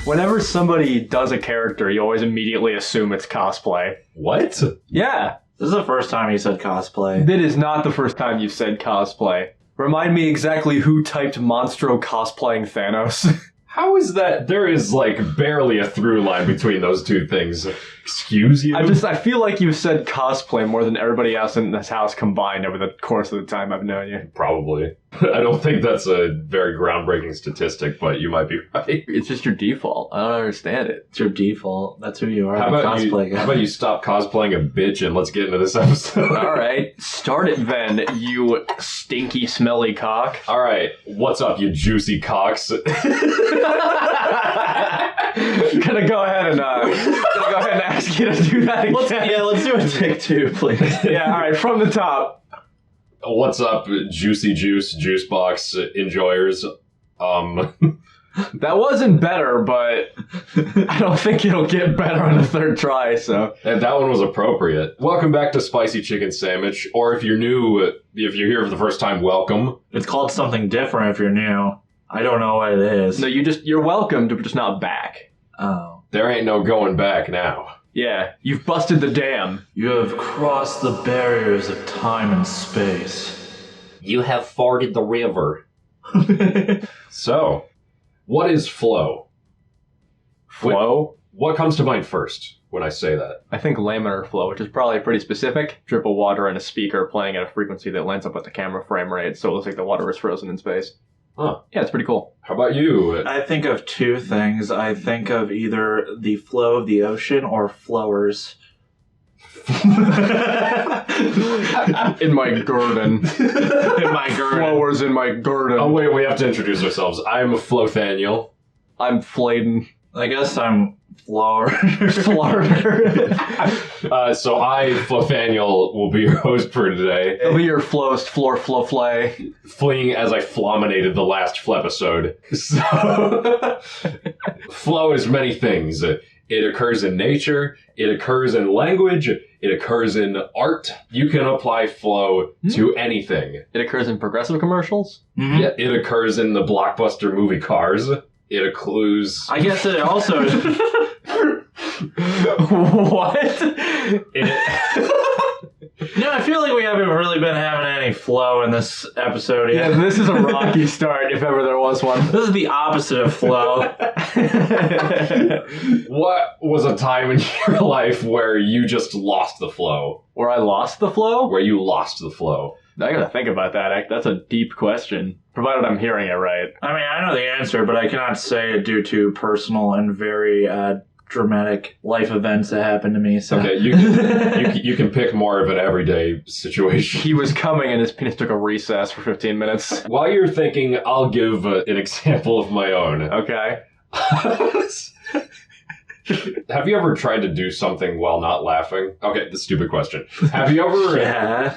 Whenever somebody does a character, you always immediately assume it's cosplay. What? Yeah. This is the first time you said cosplay. That is not the first time you've said cosplay. Remind me exactly who typed Monstro cosplaying Thanos. How is that? There is, like, barely a through line between those two things. Excuse you? I feel like you've said cosplay more than everybody else in this house combined over the course of the time I've known you. Probably. I don't think that's a very groundbreaking statistic, but you might be right. It's just your default. I don't understand it. It's your default. That's who you are. How about you stop cosplaying a bitch and let's get into this episode? All right. Start it then, you stinky, smelly cock. All right. What's up, you juicy cocks? Gonna go ahead and ask you to do that again. Let's do a take 2, please. Yeah, all right, from the top. What's up, juicy juice box enjoyers? That wasn't better, but I don't think it'll get better on the third try, so. And that one was appropriate. Welcome back to Spicy Chicken Sammich, or if you're new, if you're here for the first time, welcome. It's called something different if you're new. I don't know what it is. No, you're welcome, but just not back. Oh. There ain't no going back now. Yeah, you've busted the dam. You have crossed the barriers of time and space. You have farted the river. So, what is flow? Flow? What comes to mind first when I say that? I think laminar flow, which is probably pretty specific. Drip of water in a speaker playing at a frequency that lines up with the camera frame rate, so it looks like the water is frozen in space. Huh. Yeah, it's pretty cool. How about you? I think of two things. I think of either the flow of the ocean or flowers. In my garden. In my garden. Flowers in my garden. Oh, wait, we have to introduce ourselves. I'm Flothaniel. I'm Fladen. I guess I'm flower. Flarder. So I, Flothaniel, will be your host for today. It'll be your flowest floor flay. Fleeing as I flominated the last episode. So, flow is many things. It occurs in nature, it occurs in language, it occurs in art. You can apply flow to anything. It occurs in progressive commercials? Mm-hmm. Yeah, it occurs in the blockbuster movie Cars. It occludes... I guess it also... What? No, I feel like we haven't really been having any flow in this episode yet. Yeah, this is a rocky start, if ever there was one. This is the opposite of flow. What was a time in your life where you just lost the flow? Where I lost the flow? Where you lost the flow? I gotta think about that. That's a deep question. Provided I'm hearing it right. I mean, I know the answer, but I cannot say it due to personal and very dramatic life events that happened to me. So. Okay, you can pick more of an everyday situation. He was coming and his penis took a recess for 15 minutes. While you're thinking, I'll give an example of my own. Okay. Have you ever tried to do something while not laughing? Okay, the stupid question. Have you ever Yeah.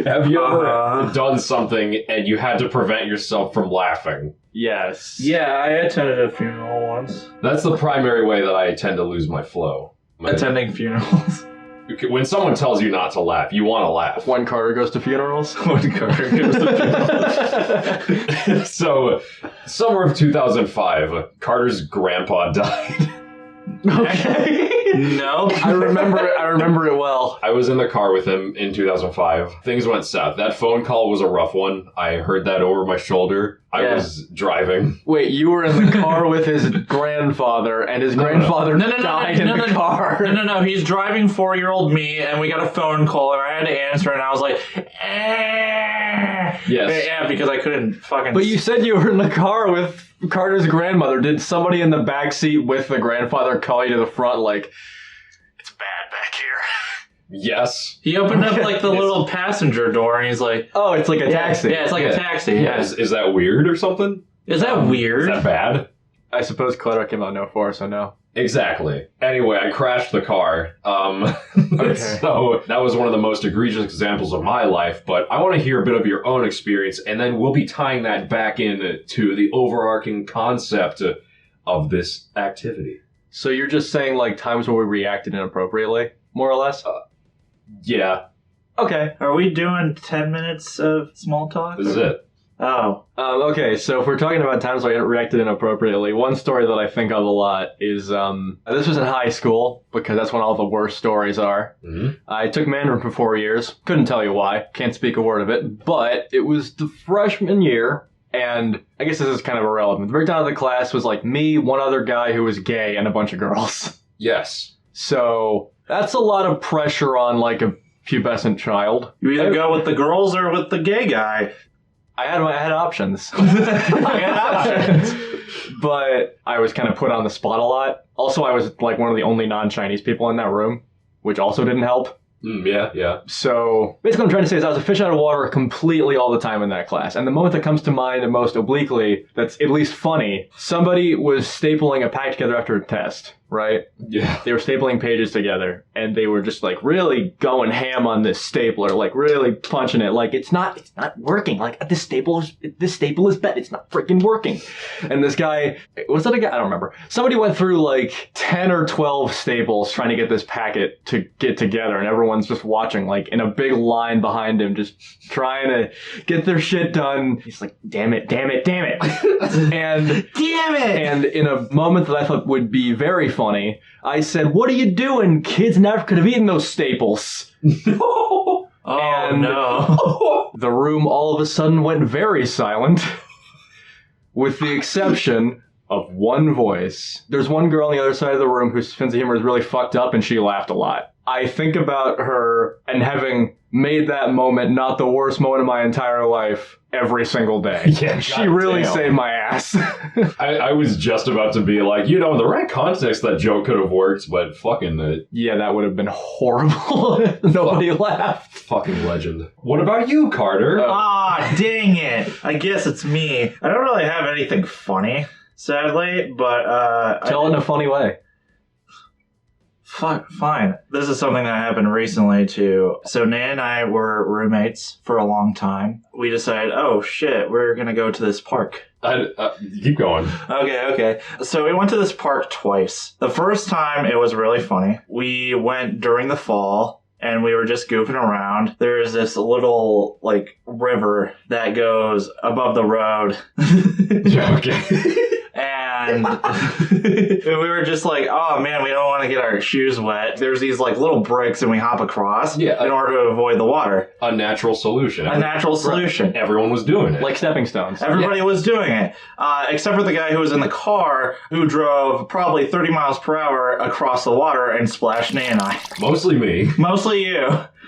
have you ever done something and you had to prevent yourself from laughing? Yes. Yeah, I attended a funeral once. That's the primary way that I tend to lose my flow. Attending funerals. When someone tells you not to laugh, you want to laugh. When Carter goes to funerals? When Carter goes to funerals. So, summer of 2005, Carter's grandpa died. Okay. No. I remember it well. I was in the car with him in 2005. Things went south. That phone call was a rough one. I heard that over my shoulder. I was driving. Wait, you were in the car with his grandfather, and his grandfather died in the car. No. He's driving 4-year-old me, and we got a phone call, and I had to answer, and I was like, Yes. Yeah, because I couldn't fucking... But you said you were in the car with Carter's grandmother. Did somebody in the back seat with the grandfather call you to the front like, it's bad back here? Yes. He opened up like the little passenger door, and he's like... Oh, it's like a taxi. Yeah, it's like a taxi. Yeah. Is that weird or something? Is that weird? Is that bad? I suppose Clutter came out 04, so no. Exactly. Anyway, I crashed the car. Okay. So that was one of the most egregious examples of my life, but I want to hear a bit of your own experience, and then we'll be tying that back into the overarching concept of this activity. So you're just saying like times where we reacted inappropriately, more or less? Yeah, Okay. Are we doing 10 minutes of small talk? this is it. Oh. Okay, so if we're talking about times I reacted inappropriately, one story that I think of a lot is this was in high school because that's when all the worst stories are. Mm-hmm. I took Mandarin for 4 years. Couldn't tell you why. Can't speak a word of it. But it was the freshman year, and I guess this is kind of irrelevant. The breakdown of the class was like me, one other guy who was gay, and a bunch of girls. Yes. So that's a lot of pressure on like a pubescent child. You either go with the girls or with the gay guy. I had options. I had options. But I was kind of put on the spot a lot. Also, I was like one of the only non-Chinese people in that room, which also didn't help. Yeah. So basically what I'm trying to say is I was a fish out of water completely all the time in that class. And the moment that comes to mind most obliquely, that's at least funny, somebody was stapling a pack together after a test, right? Yeah. They were stapling pages together, and they were just like really going ham on this stapler, like really punching it. Like it's not working. Like this staple is bad. It's not freaking working. And this guy, was that a guy? I don't remember. Somebody went through like 10 or 12 staples trying to get this packet to get together, and everyone's just watching, like in a big line behind him, just trying to get their shit done. He's like, damn it. And Damn it! and in a moment that I thought would be very funny, I said, "What are you doing? Kids never could have eaten those staples." No. And no. the room all of a sudden went very silent, with the exception of one voice. There's one girl on the other side of the room whose sense of humor is really fucked up, and she laughed a lot. I think about her and having made that moment not the worst moment of my entire life every single day. Yeah, she really goddamn. saved my ass. I was just about to be like, in the right context, that joke could have worked, but fucking Yeah, that would have been horrible. Nobody laughed. fucking legend. What about you, Carter? Dang it. I guess it's me. I don't really have anything funny, sadly, but Tell it in a funny way. Fine. This is something that happened recently too. So Nan and I were roommates for a long time. We decided, oh shit, we're gonna go to this park. Keep going. Okay. So we went to this park twice. The first time it was really funny. We went during the fall and we were just goofing around. There's this little like river that goes above the road. Okay. And we were just like, oh man, we don't want to get our shoes wet. There's these like little bricks and we hop across in order to avoid the water. A natural solution. Everyone was doing it. Like stepping stones. Everybody was doing it. Except for the guy who was in the car who drove probably 30 miles per hour across the water and splashed Nan and I. Mostly me. Mostly you.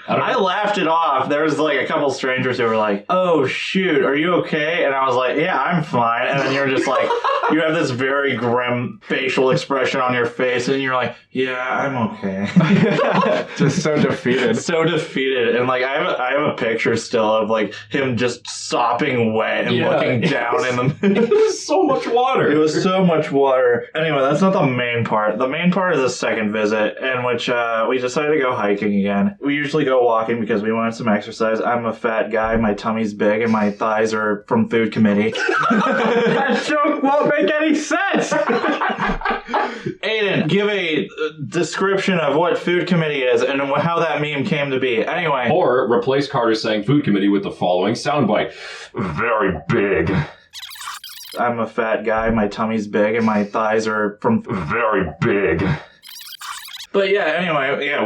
I laughed it off. There was like a couple strangers who were like, oh shoot, are you okay? And I was like, yeah, I'm fine. And then you're just like, you have this very grim facial expression on your face and you're like, yeah, I'm okay. Just so defeated. So defeated. And like I have a picture still of like him just sopping wet and looking down in the It was so much water. It was so much water. Anyway, that's not the main part. The main part is the second visit in which we decided to go hiking again. We usually go walking because we wanted some exercise. I'm a fat guy. My tummy's big and my thighs are from food committee. That joke won't make any sense. Aiden, give a description of what food committee is and how that meme came to be. Anyway. Or replace Carter saying food committee with the following soundbite. Very big. I'm a fat guy. My tummy's big and my thighs are from very big. But yeah, anyway,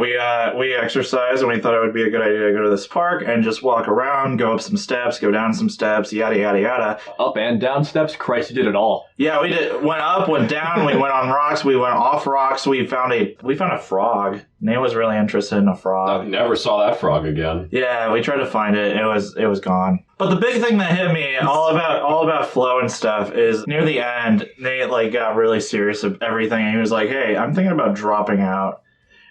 we exercised and we thought it would be a good idea to go to this park and just walk around, go up some steps, go down some steps, yada, yada, yada. Up and down steps? Christ, you did it all. Yeah, we did. Went up, went down, we went on rocks, we went off rocks, we found a frog. Nate was really interested in a frog. I never saw that frog again. Yeah, we tried to find it. It was gone. But the big thing that hit me all about flow and stuff is near the end, Nate like got really serious of everything and he was like, "Hey, I'm thinking about dropping out."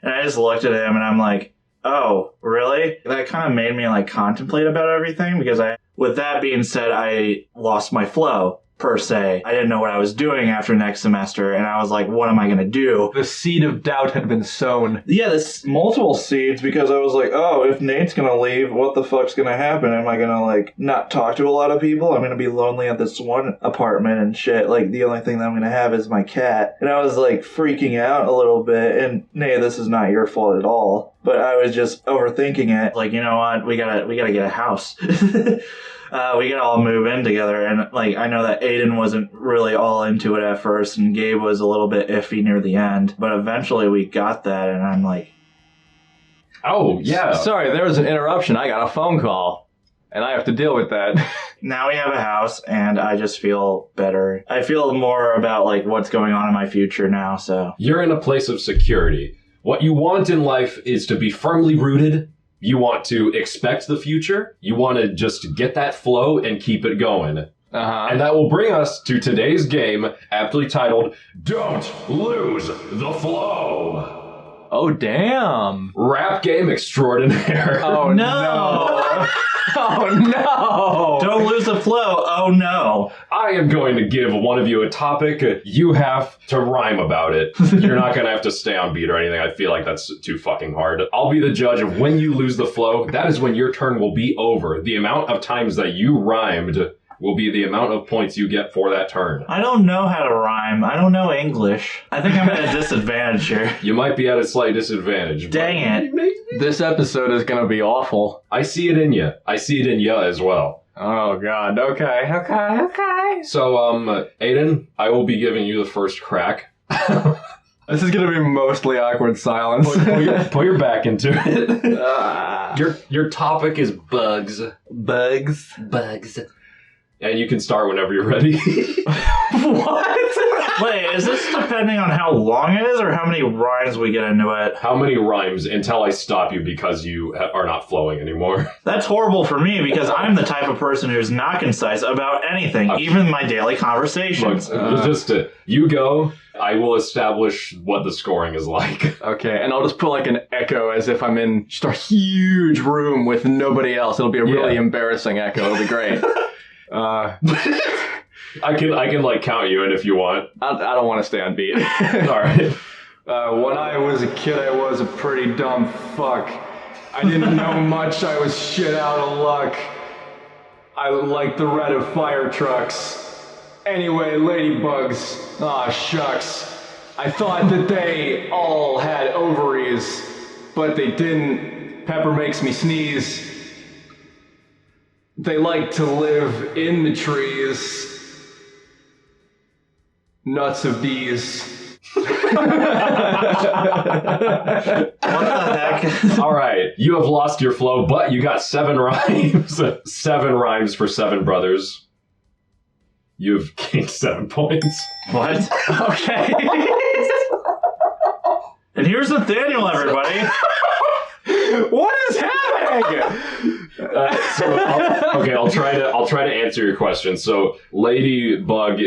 And I just looked at him and I'm like, "Oh, really?" That kind of made me like contemplate about everything because with that being said, I lost my flow. Per se. I didn't know what I was doing after next semester, and I was like, what am I going to do? The seed of doubt had been sown. Yeah, there's multiple seeds, because I was like, oh, if Nate's going to leave, what the fuck's going to happen? Am I going to, like, not talk to a lot of people? I'm going to be lonely at this one apartment and shit. Like, the only thing that I'm going to have is my cat. And I was, like, freaking out a little bit, and Nate, this is not your fault at all. but I was just overthinking it. Like, you know what? We gotta get a house. We gotta all move in together. And like, I know that Aiden wasn't really all into it at first, and Gabe was a little bit iffy near the end. But eventually we got that, and I'm like, oh, yeah. Sorry, there was an interruption. I got a phone call, and I have to deal with that. now we have a house, and I just feel better. I feel more about like what's going on in my future now. So You're in a place of security. What you want in life is to be firmly rooted. You want to expect the future. You want to just get that flow and keep it going. Uh-huh. And that will bring us to today's game, aptly titled, Don't Lose the Flow. Oh, damn. Rap game extraordinaire. Oh, no. Oh, no. don't lose the flow. Oh no. I am going to give one of you a topic. You have to rhyme about it. You're not going to have to stay on beat or anything. I feel like that's too fucking hard. I'll be the judge of when you lose the flow. That is when your turn will be over. The amount of times that you rhymed will be the amount of points you get for that turn. I don't know how to rhyme. I don't know English. I think I'm at a disadvantage here. You might be at a slight disadvantage. Dang it. This episode is going to be awful. I see it in you. I see it in ya as well. Oh, God. Okay. So, Aiden, I will be giving you the first crack. This is going to be mostly awkward silence. Put your back into it. Your topic is bugs. Bugs. And you can start whenever you're ready. What? Wait, is this depending on how long it is or how many rhymes we get into it? How many rhymes until I stop you because you are not flowing anymore? That's horrible for me because I'm the type of person who's not concise about anything, even my daily conversations. Look, you go. I will establish what the scoring is like. Okay, and I'll just put like an echo as if I'm in just a huge room with nobody else. It'll be a really embarrassing echo. It'll be great. I can like count you in if you want. I don't want to stay on beat. All right. When I was a kid, I was a pretty dumb fuck. I didn't know much. I was shit out of luck. I liked the red of fire trucks. Anyway, ladybugs. Aw, shucks. I thought that they all had ovaries, but they didn't. Pepper makes me sneeze. They like to live in the trees. Nuts of bees. What the heck? All right. You have lost your flow, but you got 7 rhymes. 7 rhymes for 7 brothers. You've gained 7 points. What? Okay. And here's Nathaniel, everybody. What is happening? I'll try to answer your question. So, ladybug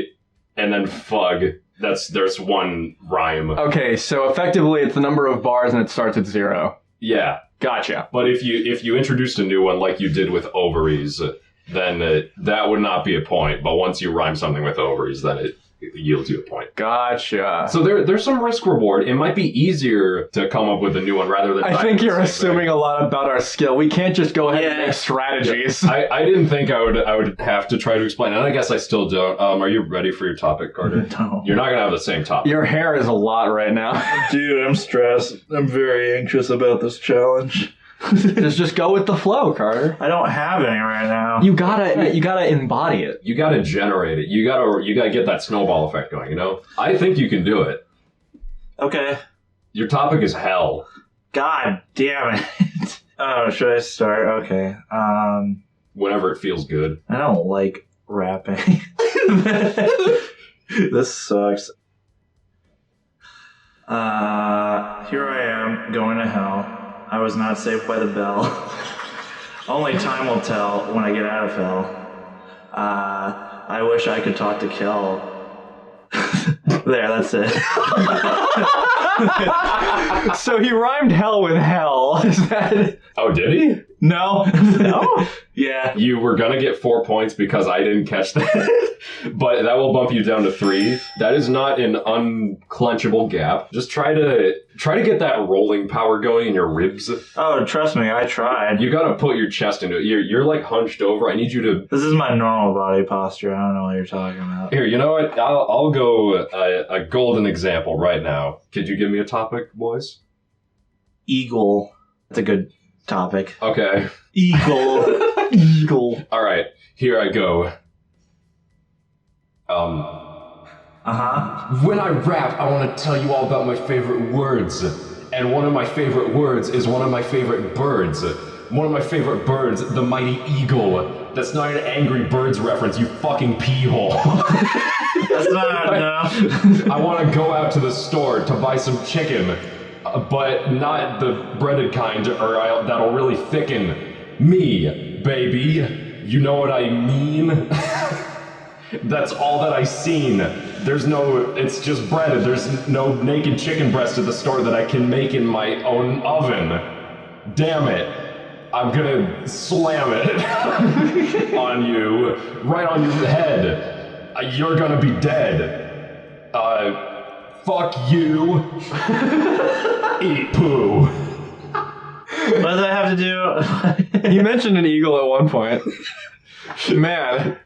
and then fug. There's 1 rhyme. Okay, so effectively it's the number of bars and it starts at 0. Yeah, Gotcha. but if you introduced a new one like you did with ovaries, then that would not be a point. But once you rhyme something with ovaries, then it yields you a point. Gotcha. So there's some risk reward. It might be easier to come up with a new one rather than. I think you're assuming a lot about our skill. We can't just go ahead and make strategies. I didn't think I would have to try to explain, and I guess I still don't. Are you ready for your topic, Carter? No. You're not gonna have the same topic. Your hair is a lot right now. Dude, I'm stressed. I'm very anxious about this challenge. just go with the flow, Carter. I don't have any right now. You gotta embody it. You gotta generate it. You gotta get that snowball effect going. You know. I think you can do it. Okay. Your topic is hell. God damn it. Oh, should I start? Okay. Whenever it feels good. I don't like rapping. This sucks. Here I am, going to hell. I was not saved by the bell. Only time will tell when I get out of hell. I wish I could talk to Kel. There, that's it. So he rhymed hell with hell. Is that... Oh, did he? No. No? Yeah. You were gonna get 4 points because I didn't catch that, but that will bump you down to 3. That is not an unclenchable gap. Just try to get that rolling power going in your ribs. Oh, trust me, I tried. You gotta put your chest into it. You're like hunched over. I need you to. This is my normal body posture. I don't know what you're talking about. Here, you know what? I'll go a golden example right now. Could you give me a topic, boys? Eagle. That's a good topic. Okay. Eagle. Eagle. All right. Here I go. When I rap, I want to tell you all about my favorite words. And one of my favorite words is one of my favorite birds. One of my favorite birds, the mighty eagle. That's not an Angry Birds reference, you fucking pee hole. That's not, no. I want to go out to the store to buy some chicken, but not the breaded kind, or that'll really thicken me, baby. You know what I mean? That's all that I seen. It's just breaded. There's no naked chicken breast at the store that I can make in my own oven. Damn it. I'm gonna slam it on you, right on your head. You're gonna be dead. Fuck you. Eat poo. What does that have to do? You mentioned an eagle at one point. Man.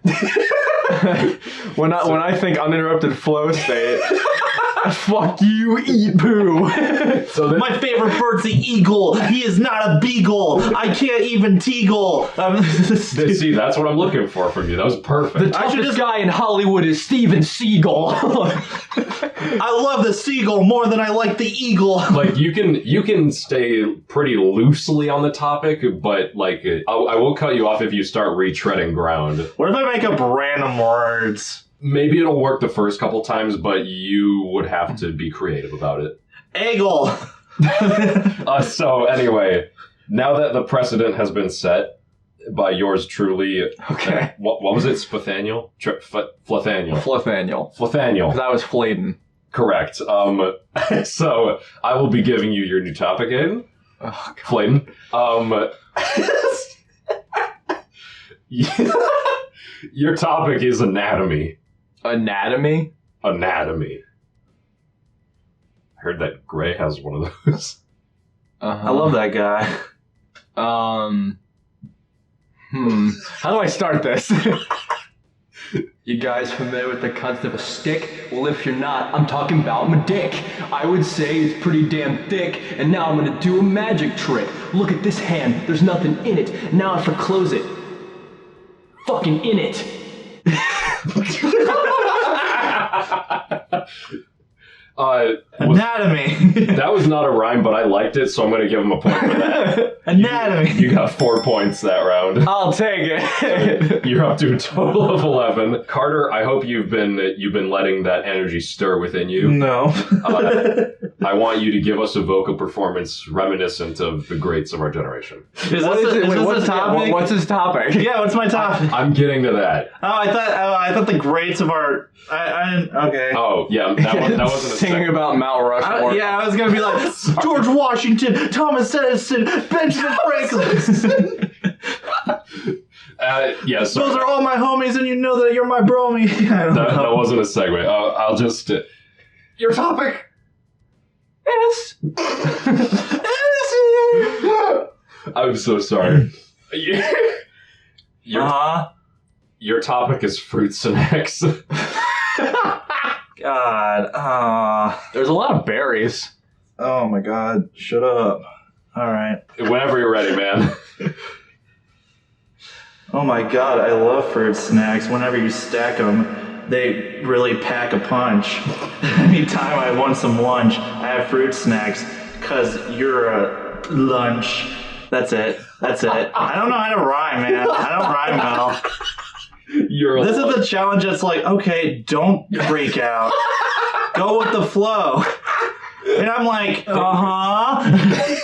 when I think uninterrupted flow state, fuck you, eat poo. So my favorite bird's the eagle. He is not a beagle. I can't even teagle. See, that's what I'm looking for from you. That was perfect. The toughest guy in Hollywood is Steven Seagal. I love the seagull more than I like the eagle. Like, you can stay pretty loosely on the topic, but like I will cut you off if you start retreading ground. What if I make up random words? Maybe it'll work the first couple times, but you would have to be creative about it. Eagle. So anyway, now that the precedent has been set by yours truly, Okay. What was it? Spathaniel? Flathaniel. Flathaniel. Flathaniel. Because I was Fladen. Correct. So I will be giving you your new topic, Aiden. Oh, Flayton. Your topic is anatomy. Anatomy? Anatomy. I heard that Gray has one of those. I love that guy. How do I start this? You guys familiar with the concept of a stick? Well, if you're not, I'm talking about my dick. I would say it's pretty damn thick, and now I'm gonna do a magic trick. Look at this hand, there's nothing in it. Now if I close it, fucking in it. Anatomy. That was not a rhyme, but I liked it, so I'm going to give him a point for that. Anatomy. You got 4 points that round. I'll take it. You're up to a total of 11. Carter, I hope you've been letting that energy stir within you. No. I want you to give us a vocal performance reminiscent of the greats of our generation. What's his topic? Yeah, what's my topic? I'm getting to that. I thought the greats of our. Okay. Oh yeah, that wasn't a Singing about Mount Rushmore. I was gonna be like George Washington, Thomas Edison, Benjamin Franklin. Yes. Those are all my homies, and you know that you're my bromie. That wasn't a segue. I'll just. Your topic. Yes. I'm so sorry. Your topic is fruit snacks. God. There's a lot of berries. Oh my God. Shut up. All right. Whenever you're ready, man. Oh my God. I love fruit snacks. Whenever you stack them, they really pack a punch. Anytime I want some lunch, I have fruit snacks because you're a lunch. That's it. I don't know how to rhyme, man. I don't rhyme well. This is the challenge. It's like, okay, don't freak out. Go with the flow. And I'm like, I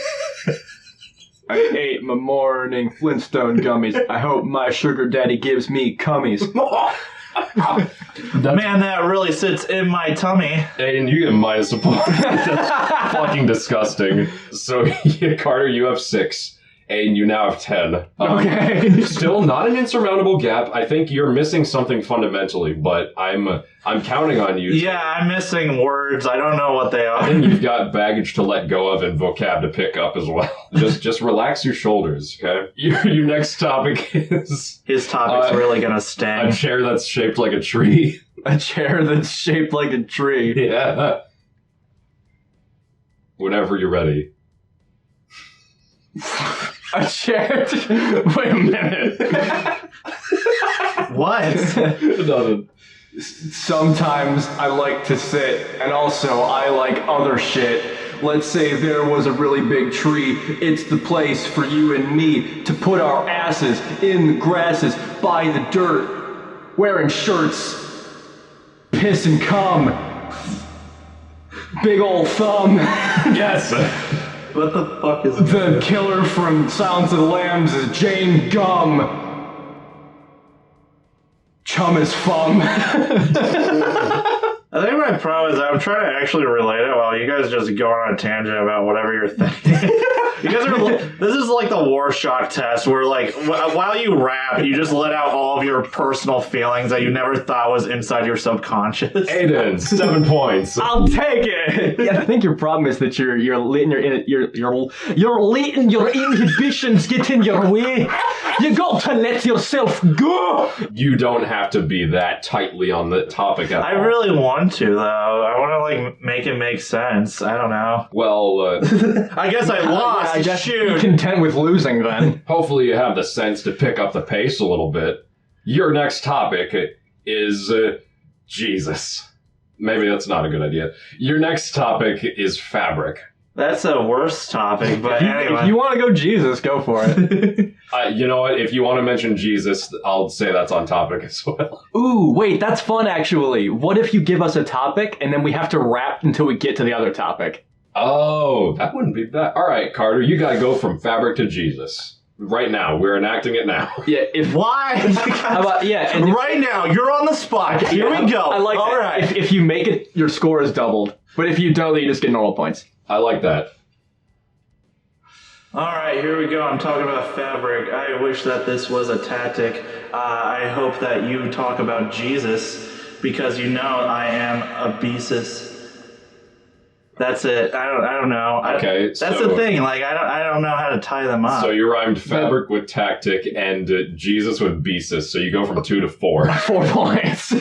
ate my morning Flintstone gummies. I hope my sugar daddy gives me cummies. Man, that really sits in my tummy. And you get minus a point. That's fucking disgusting. So, Carter, you have 6. And you now have 10. Okay. Still not an insurmountable gap. I think you're missing something fundamentally, but I'm counting on you. Yeah, I'm missing words. I don't know what they are. I think you've got baggage to let go of and vocab to pick up as well. Just relax your shoulders, okay? Your next topic is... His topic's really gonna sting. A chair that's shaped like a tree. A chair that's shaped like a tree. Yeah. Whenever you're ready. A chair. Wait a minute. What? Nothing. Sometimes I like to sit, and also I like other shit. Let's say there was a really big tree. It's the place for you and me to put our asses in the grasses, by the dirt, wearing shirts, piss and cum, big old thumb. Yes. What the fuck is The killer from Silence of the Lambs is Jane Gum. Chum is fum. I think my problem is I'm trying to actually relate it while you guys just go on a tangent about whatever you're thinking. You guys are. This is like the Rorschach test, where like while you rap, you just let out all of your personal feelings that you never thought was inside your subconscious. Aiden, 7 points. I'll take it. Yeah, I think your problem is that you're letting your inhibitions get in your way. You got to let yourself go. You don't have to be that tightly on the topic at I all. really want to, though. I want to like make it make sense. I don't know. Well, I guess I lost. I guess Shoot. be content with losing then. hopefully you have the sense to pick up the pace a little bit. Your next topic is Jesus. Maybe that's not a good idea. Your next topic is fabric. That's a worse topic, but anyway. If you want to go Jesus, go for it. You know what? If you want to mention Jesus, I'll say that's on topic as well. Ooh, wait, that's fun actually. What if you give us a topic and then we have to rap until we get to the other topic? Oh, that wouldn't be bad. All right, Carter, you got to go from fabric to Jesus. Right now. We're enacting it now. Yeah, if Why? how about and Right now, you're on the spot. Here we go. I like All that. right. If you make it, your score is doubled. But if you don't, then you just get normal points. I like that. All right, here we go. I'm talking about fabric. I wish that this was a tactic. I hope that you talk about Jesus because you know I am a beesus. That's it. I don't know. Okay, That's so- the thing. Like I don't know how to tie them up. So you rhymed fabric with tactic and Jesus with beesus. So you go from 2 to 4. 4 points.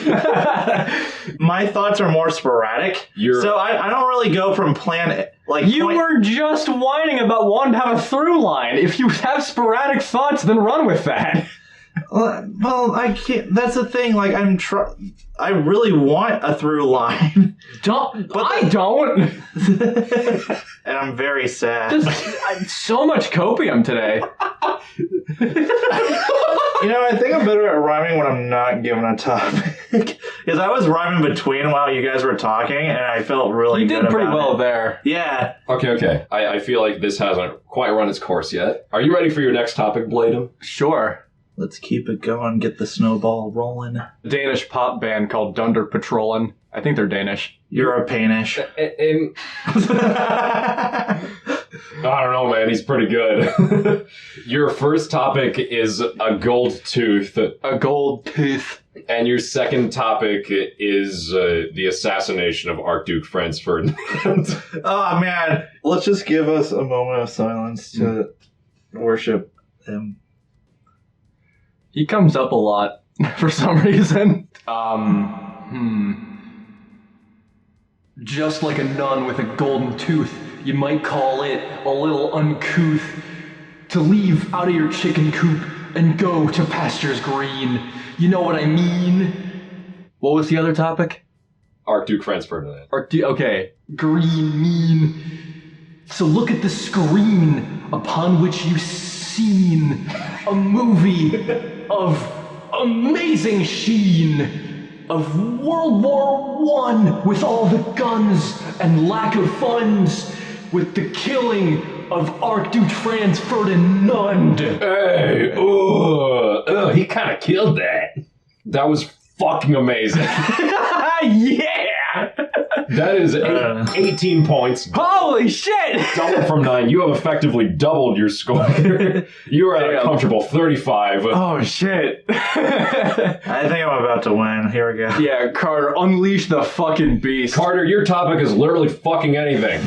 My thoughts are more sporadic. So I don't really go from plan. Like You were just whining about wanting to have a through line. If you have sporadic thoughts, then run with that. Well, I can't. That's the thing. Like I really want a through line. I don't. And I'm very sad. So much copium today. You know, I think I'm better at rhyming when I'm not given a topic. Because I was rhyming between while you guys were talking, and I felt really good. You did pretty about well it. there. Yeah. Okay. I feel like this hasn't quite run its course yet. Are you ready for your next topic, Bladen? Sure. Let's keep it going. Get the snowball rolling. Danish pop band called Dunder Patrollen. I think they're Danish. Europeanish. And I don't know, man. He's pretty good. Your first topic is a gold tooth. A gold tooth. And your second topic is the assassination of Archduke Franz Ferdinand. Oh, man. Let's just give us a moment of silence to worship him. He comes up a lot for some reason. Just like a nun with a golden tooth, you might call it a little uncouth to leave out of your chicken coop and go to pastures green. You know what I mean? What was the other topic? Archduke Franz Ferdinand. Okay. Green mean. So look at the screen upon which you've seen a movie of amazing sheen. Of World War I with all the guns and lack of funds, with the killing of Archduke Franz Ferdinand. Hey, he kind of killed that. That was fucking amazing. Yeah! That is 18 points. Holy shit! Double from 9. You have effectively doubled your score. You are at a comfortable 35. Oh shit. I think I'm about to win. Here we go. Yeah, Carter, unleash the fucking beast. Carter, your topic is literally fucking anything.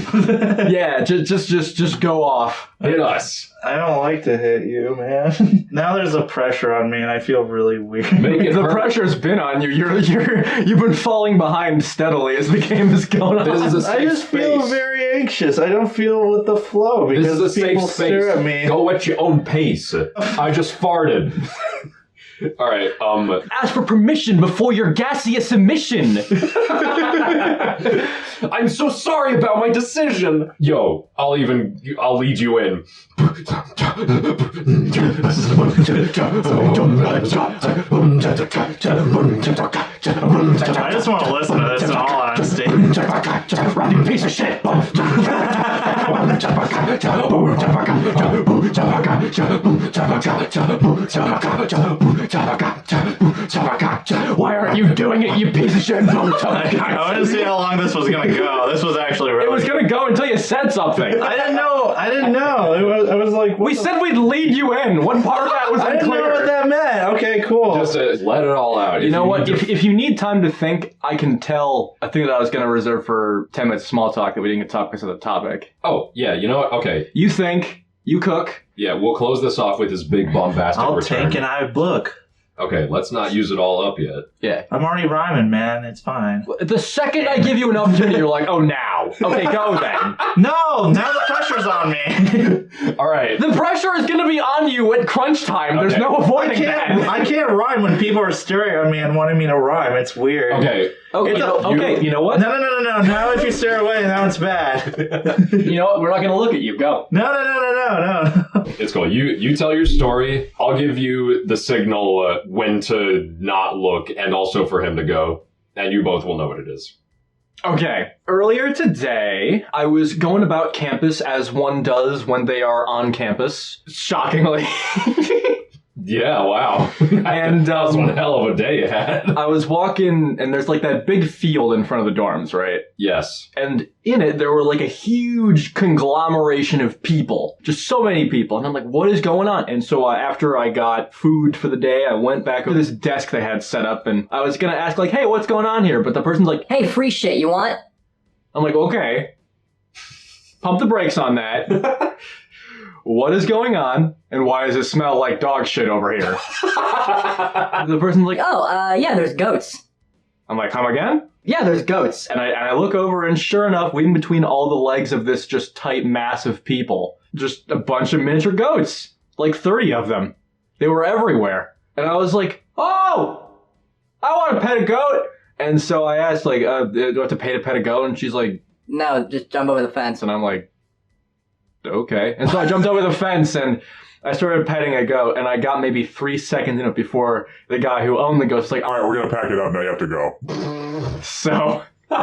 Yeah, just go off. Hit us. I don't like to hit you, man. Now there's a pressure on me, and I feel really weird. Make it The hurt. pressure's been on you. You've been falling behind steadily as the game is going on? This is a I safe just feel space. very anxious. I don't feel with the flow This because is a safe people space. stare at me. Go at your own pace. I just farted. All right. Ask for permission before your gaseous emission. I'm so sorry about my decision. Yo, I'll lead you in. I just want to listen to this in all honesty. You piece of shit. Why aren't you doing it, you piece of shit? I wanted to see how long this was going to go. This was actually really... It was gonna go until you said something. I didn't know. I was like... We said we'd lead you in. What part of that was I didn't know unclear? what that meant. Okay, cool. Just let it all out. You know what? If you need time to think, I can tell a thing that I was going to reserve for 10 minutes small talk that we didn't get to talk because of the topic. Oh, yeah, you know what? Okay. You think, you cook. Yeah, we'll close this off with this big bombastic I'll return. take and I look. Okay, let's not use it all up yet. Yeah. I'm already rhyming, man. It's fine. The second I give you an opportunity, you're like, oh, now. Okay, go then. No, now the pressure's on me. All right. The pressure is going to be on you at crunch time. There's Okay. no avoiding that. I can't rhyme when people are staring at me and wanting me to rhyme. It's weird. Okay. Okay, you know what? No. Now if you stare away, now it's bad. You know what? We're not going to look at you. Go. No. It's cool. You tell your story. I'll give you the signal when to not look and also for him to go. And you both will know what it is. Okay. Earlier today, I was going about campus as one does when they are on campus. Shockingly. Yeah, wow. And that was one hell of a day you had. I was walking, and there's like that big field in front of the dorms, right? Yes. And in it, there were like a huge conglomeration of people. Just so many people. And I'm like, what is going on? And so after I got food for the day, I went back to this desk they had set up, and I was going to ask like, hey, what's going on here? But the person's like, Hey, free shit, you want? I'm like, okay. Pump the brakes on that. What is going on? And why does it smell like dog shit over here? The person's like, Oh, yeah, there's goats. I'm like, come again? Yeah, there's goats. And I look over, and sure enough, in between all the legs of this just tight mass of people, just a bunch of miniature goats. Like 30 of them. They were everywhere. And I was like, oh, I want to pet a goat. And so I asked, like, do I have to pay to pet a goat? And she's like, No, just jump over the fence. and I'm like, okay. And so I jumped over the fence, and I started petting a goat, and I got maybe 3 seconds in it before the guy who owned the goat was like, All right, we're gonna pack it up. Now you have to go. so... So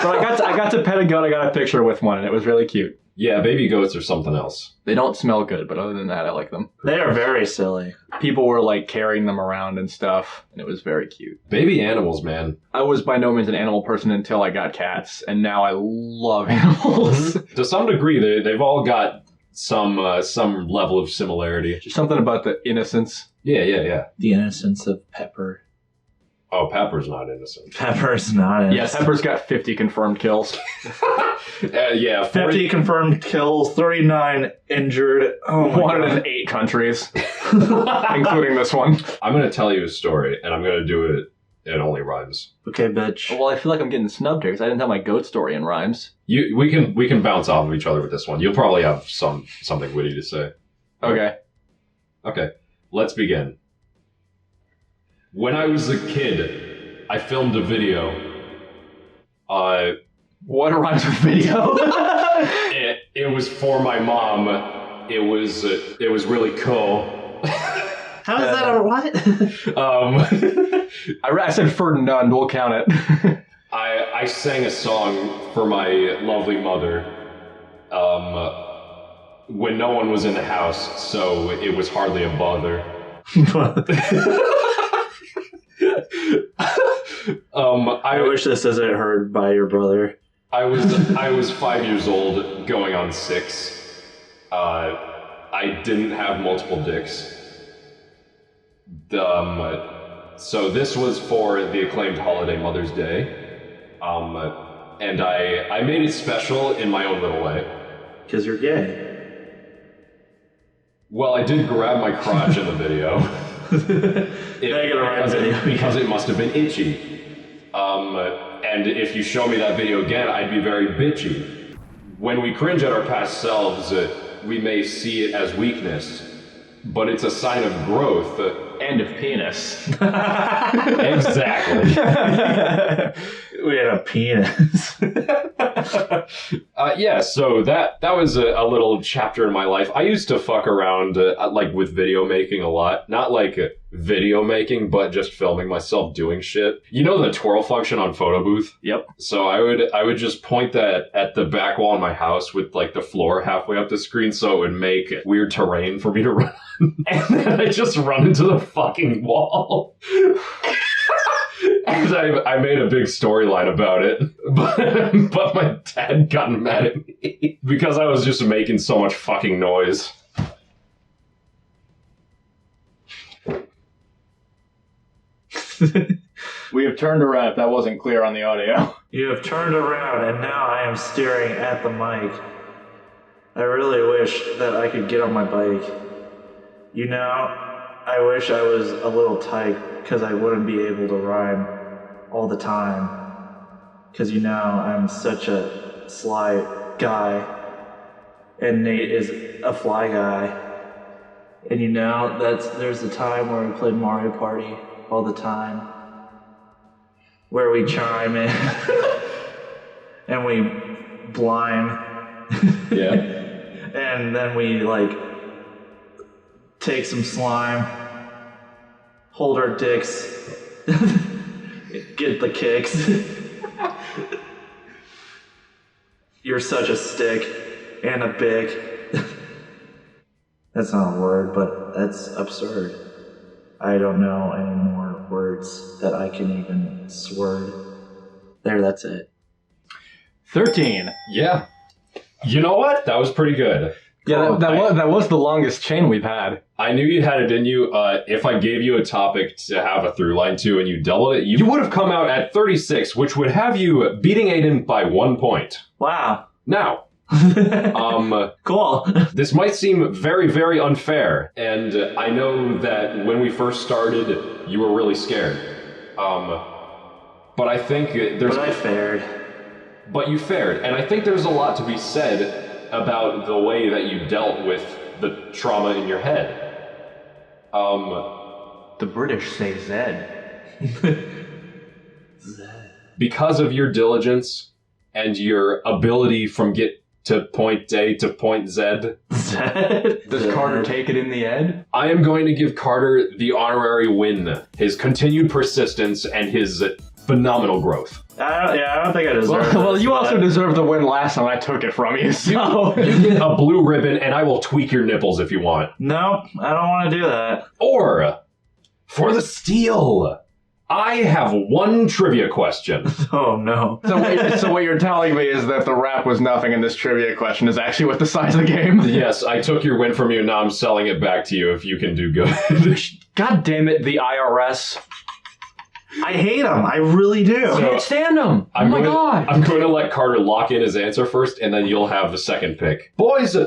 I got to pet a goat. I got a picture with one, and it was really cute. Yeah, baby goats are something else. They don't smell good, but other than that, I like them. They are very silly. People were like carrying them around and stuff, and it was very cute. Baby animals, man. I was by no means an animal person until I got cats, and now I love animals. To some degree, they've all got some level of similarity. Just something about the innocence. Yeah. The innocence of Pepper. Oh, Pepper's not innocent. Pepper's not innocent. Yeah, Pepper's got 50 confirmed kills. Yeah, 50 confirmed kills, 39 injured. Oh my One God. in 8 countries, including this one. I'm going to tell you a story, and I'm going to do it in only rhymes. Okay, bitch. Well, I feel like I'm getting snubbed here because I didn't tell my goat story in rhymes. We can bounce off of each other with this one. You'll probably have something witty to say. Okay. Okay, let's begin. When I was a kid, I filmed a video. What rhymes with video? It was for my mom. It was really cool. How is that a what? I said Ferdinand, we'll count it. I sang a song for my lovely mother when no one was in the house, so it was hardly a bother. I wish this isn't heard by your brother. I was 5 years old, going on 6. I didn't have multiple dicks. So this was for the acclaimed holiday Mother's Day, and I made it special in my own little way. Because you're gay. Well, I did grab my crotch in the video. Because because it must have been itchy. And if you show me that video again, I'd be very bitchy. When we cringe at our past selves, we may see it as weakness, but it's a sign of growth. And of penis. Exactly. We had a penis. Yeah, so that was a little chapter in my life. I used to fuck around like with video making a lot. Not like video making, but just filming myself doing shit. You know the twirl function on Photo Booth? Yep. So I would just point that at the back wall of my house with like the floor halfway up the screen so it would make weird terrain for me to run. And then I just run into the fucking wall. And I made a big storyline about it, but my dad got mad at me because I was just making so much fucking noise. We have turned around if that wasn't clear on the audio. You have turned around, and now I am staring at the mic. I really wish that I could get on my bike. You know, I wish I was a little tight, because I wouldn't be able to rhyme all the time. Because you know, I'm such a sly guy, and Nate is a fly guy. And you know, there's a time where we play Mario Party all the time, where we chime in, and we blime. Yeah. And then we, like, take some slime, hold our dicks, get the kicks. You're such a stick and a bick. That's not a word, but that's absurd. I don't know any more words that I can even sword. There, that's it. 13. Yeah. You know what? That was pretty good. Yeah, that was the longest chain we've had. I knew you had it in you. If I gave you a topic to have a through line to and you doubled it, you would have come out at 36, which would have you beating Aiden by 1 point. Wow. Now, Cool. this might seem very, very unfair, and I know that when we first started, you were really scared. But I think there's... But I fared. But you fared, and I think there's a lot to be said about the way that you dealt with the trauma in your head. The British say Zed. Because of your diligence and your ability from get to point A to point Z, Does Carter take it in the end? I am going to give Carter the honorary win. His continued persistence and his phenomenal growth. I don't think I deserve Well, this, you but- also deserved the win last time I took it from you, so... You get a blue ribbon, and I will tweak your nipples if you want. Nope, I don't want to do that. Or, for the steal, I have one trivia question. Oh, no. So what you're telling me is that the rap was nothing and this trivia question is actually what the size of the game? Yes, I took your win from you, and now I'm selling it back to you if you can do good. God damn it, the IRS. I hate them. I really do. I can't stand them. Oh my god. I'm going to let Carter lock in his answer first, and then you'll have the second pick. Boys,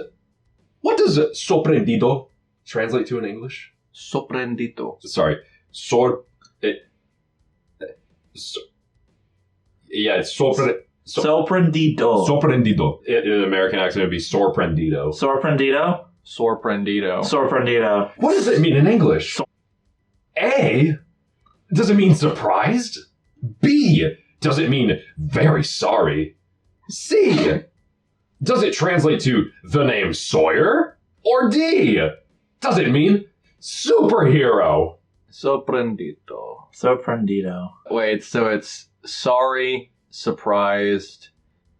what does sorprendido translate to in English? Sorprendito. Sorry. It's Sorprendido. sorprendido. In an American accent, it would be sorprendido. Sorprendido? Sorprendido. Sorprendido. What does it mean in English? A, does it mean surprised? B, does it mean very sorry? C, does it translate to the name Sawyer? Or D, does it mean superhero? Sorprendito. Sorprendido. Wait, so it's sorry, surprised,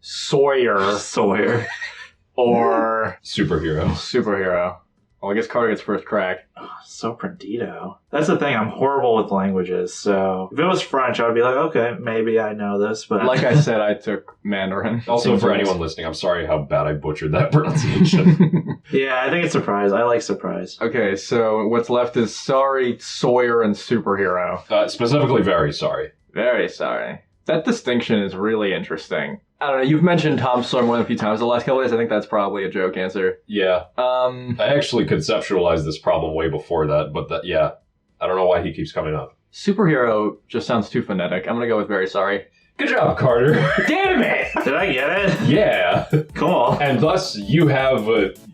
Sawyer, Sawyer. or Superhero. superhero. Well, I guess Carter gets first crack. Sorprendido. That's the thing, I'm horrible with languages, so... If it was French, I would be like, okay, maybe I know this, but... Like I said, I took Mandarin. Also, for anyone listening, I'm sorry how bad I butchered that pronunciation. Yeah, I think it's surprise. I like surprise. Okay, so what's left is sorry, Sawyer, and superhero. Specifically, very sorry. Very sorry. That distinction is really interesting. I don't know, you've mentioned Tom Sawyer more than a few times the last couple days. I think that's probably a joke answer. Yeah. I actually conceptualized this problem way before that, but yeah. I don't know why he keeps coming up. Superhero just sounds too phonetic. I'm gonna go with very sorry. Good job, Carter. Damn it! Did I get it? Yeah. Cool. And thus, you have,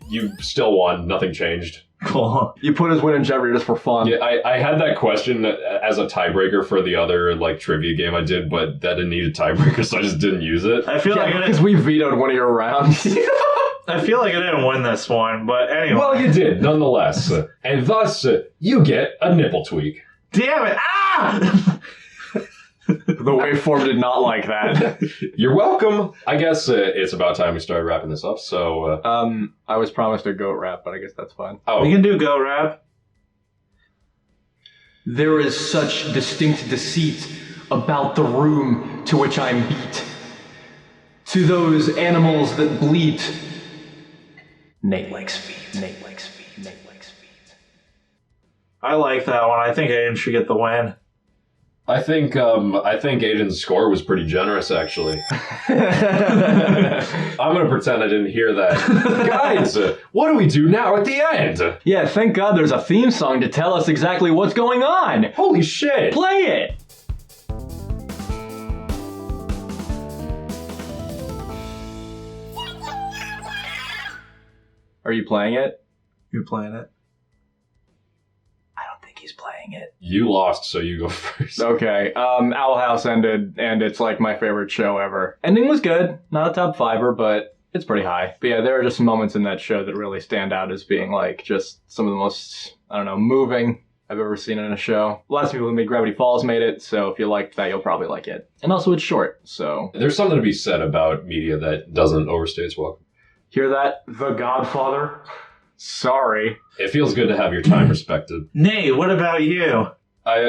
you still won. Nothing changed. Cool. You put his win in jeopardy just for fun. Yeah, I had that question as a tiebreaker for the other, like, trivia game I did, but that didn't need a tiebreaker, so I just didn't use it. I feel like because we vetoed one of your rounds. I feel like I didn't win this one, but anyway. Well, you did, nonetheless. And thus, you get a nipple tweak. Damn it! Ah! The waveform did not like that. You're welcome. I guess it's about time we started wrapping this up, so... I was promised a goat rap, but I guess that's fine. Oh, We can do go rap. There is such distinct deceit about the room to which I'm beat. To those animals that bleat. Nate likes feet, Nate likes feet, Nate likes feet. I like that one. I think Aiden should get the win. I think Aiden's score was pretty generous, actually. I'm gonna pretend I didn't hear that. Guys, what do we do now at the end? Yeah, thank God there's a theme song to tell us exactly what's going on. Holy shit! Play it! Are you playing it? You playing it? I don't think he's playing it. You lost, so you go first. Okay, Owl House ended, and it's like my favorite show ever. Ending was good, not a top fiver, but it's pretty high. But yeah, there are just some moments in that show that really stand out as being like just some of the most, I don't know, moving I've ever seen in a show. Lots of people who made Gravity Falls made it, so if you liked that, you'll probably like it. And also it's short, so... There's something to be said about media that doesn't overstay its welcome. Hear that, The Godfather? Sorry. It feels good to have your time respected. Nate, what about you?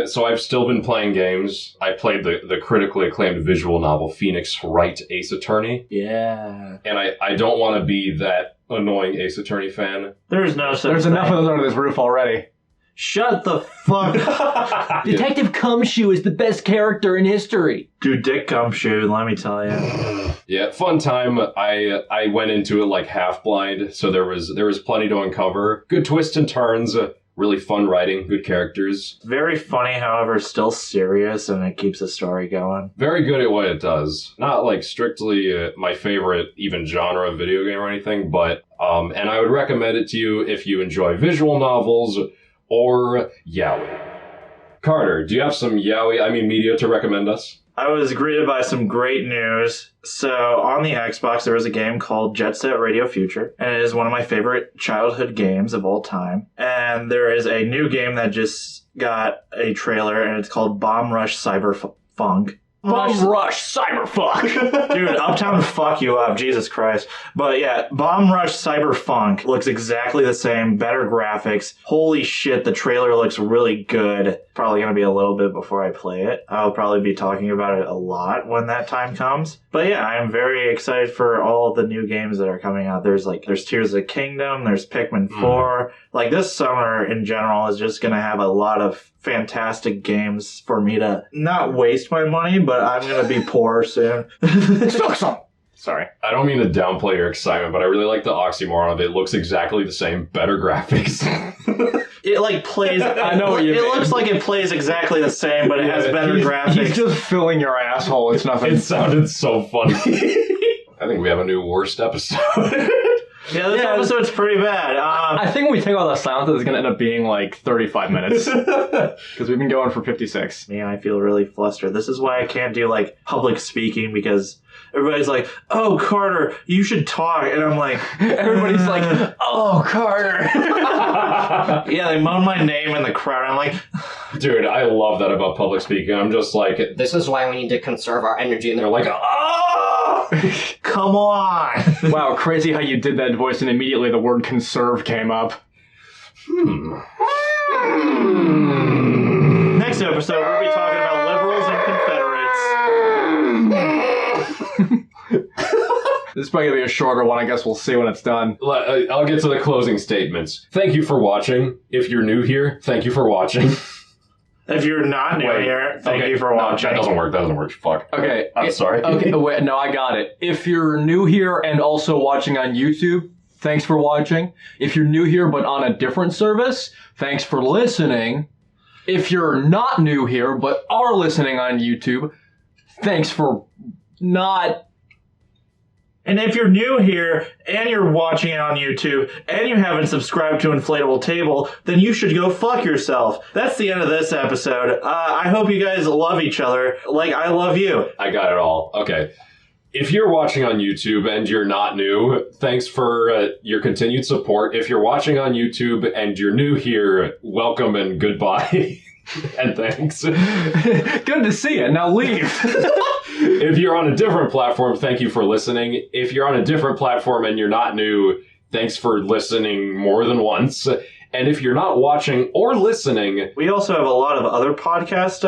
So I've still been playing games. I played the critically acclaimed visual novel Phoenix Wright Ace Attorney. Yeah. And I don't want to be that annoying Ace Attorney fan. There's no such There's thing. enough of those under this roof already. Shut the fuck up. Detective Cumshoe is the best character in history. Dude, Dick Gumshoe, let me tell you. Yeah, fun time. I went into it like half blind, so there was plenty to uncover. Good twists and turns. Really fun writing, good characters. Very funny, however, still serious, and it keeps the story going. Very good at what it does. Not like strictly my favorite even genre of video game or anything, but and I would recommend it to you if you enjoy visual novels or yaoi. Carter, do you have some media to recommend us? I was greeted by some great news. So on the Xbox, there was a game called Jet Set Radio Future, and it is one of my favorite childhood games of all time. And there is a new game that just got a trailer, and it's called Bomb Rush Cyberfunk. Bomb Rush Cyberfuck. Dude, Uptown fuck you up, Jesus Christ. But yeah, Bomb Rush Cyberfunk looks exactly the same, better graphics. Holy shit, the trailer looks really good. Probably going to be a little bit before I play it. I'll probably be talking about it a lot when that time comes. But yeah, I'm very excited for all the new games that are coming out. There's Tears of the Kingdom, there's Pikmin 4. Like, this summer in general is just going to have a lot of fantastic games for me to not waste my money, but I'm going to be poor soon. Sorry. I don't mean to downplay your excitement, but I really like the oxymoron of it. It looks exactly the same, better graphics. It like plays. I know what you mean. It looks like it plays exactly the same, but it has better graphics. He's just filling your asshole. It's nothing. It sounded so funny. I think we have a new worst episode. Yeah, this episode's pretty bad. I think when we take all the silence, it's going to end up being like 35 minutes. Because we've been going for 56. Man, I feel really flustered. This is why I can't do like public speaking, because everybody's like, "Oh, Carter, you should talk," and I'm like, everybody's like, "Oh, Carter." Yeah, they moan my name in the crowd. I'm like, dude, I love that about public speaking. I'm just like, this is why we need to conserve our energy, and they're like, come on. Wow, crazy how you did that voice and immediately the word conserve came up. Next episode, we'll be talking about liberals and Confederates. This is probably going to be a shorter one. I guess we'll see when it's done. I'll get to the closing statements. Thank you for watching. If you're new here, thank you for watching. If you're not new here, thank you for watching. That doesn't work. Fuck. Okay. I'm sorry. Okay, wait, no, I got it. If you're new here and also watching on YouTube, thanks for watching. If you're new here but on a different service, thanks for listening. If you're not new here but are listening on YouTube, thanks for not. And if you're new here and you're watching it on YouTube and you haven't subscribed to Inflatable Table, then you should go fuck yourself. That's the end of this episode. I hope you guys love each other like I love you. I got it all. Okay. If you're watching on YouTube and you're not new, thanks for your continued support. If you're watching on YouTube and you're new here, welcome and goodbye. And thanks. Good to see you. Now leave. If you're on a different platform, thank you for listening. If you're on a different platform and you're not new, thanks for listening more than once. And if you're not watching or listening, We also have a lot of other podcast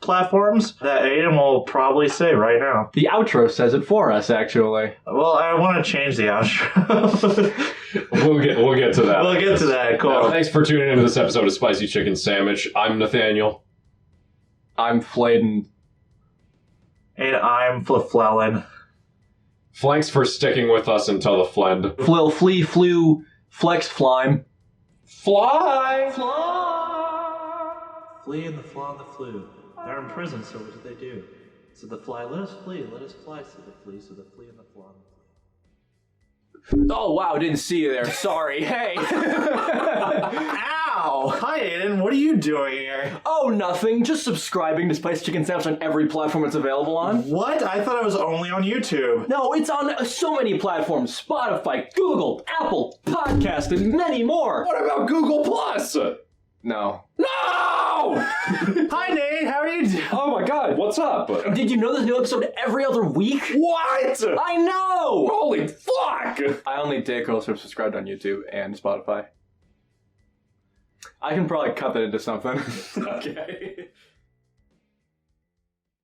platforms that Aiden will probably say right now. The outro says it for us, actually. Well, I want to change the outro. we'll get to that. We'll get to that. Cool. Thanks for tuning into this episode of Spicy Chicken Sammich. I'm Nathaniel. I'm Flayden. And I'm Fleflellen. Thanks for sticking with us until the flend. Flil, flea, flew, flex, flime. Fly! Flea and the flaw and the flew. They're in prison, so what did they do? So the fly, let us flee, let us fly, said the flea, so the flea and the flaw and the flew. Oh, wow, didn't see you there. Sorry. Hey. Ow! Hi, Aiden, what are you doing here? Oh, nothing. Just subscribing to Spicy Chicken Sandwich on every platform it's available on. What? I thought it was only on YouTube. No, it's on so many platforms. Spotify, Google, Apple, Podcast, and many more. What about Google Plus? No. No! Hi, Nate, how are you doing? Oh my god, what's up? Did you know there's a new episode every other week? What? I know! Holy fuck! I only date girls who are subscribed on YouTube and Spotify. I can probably cut that into something. Okay.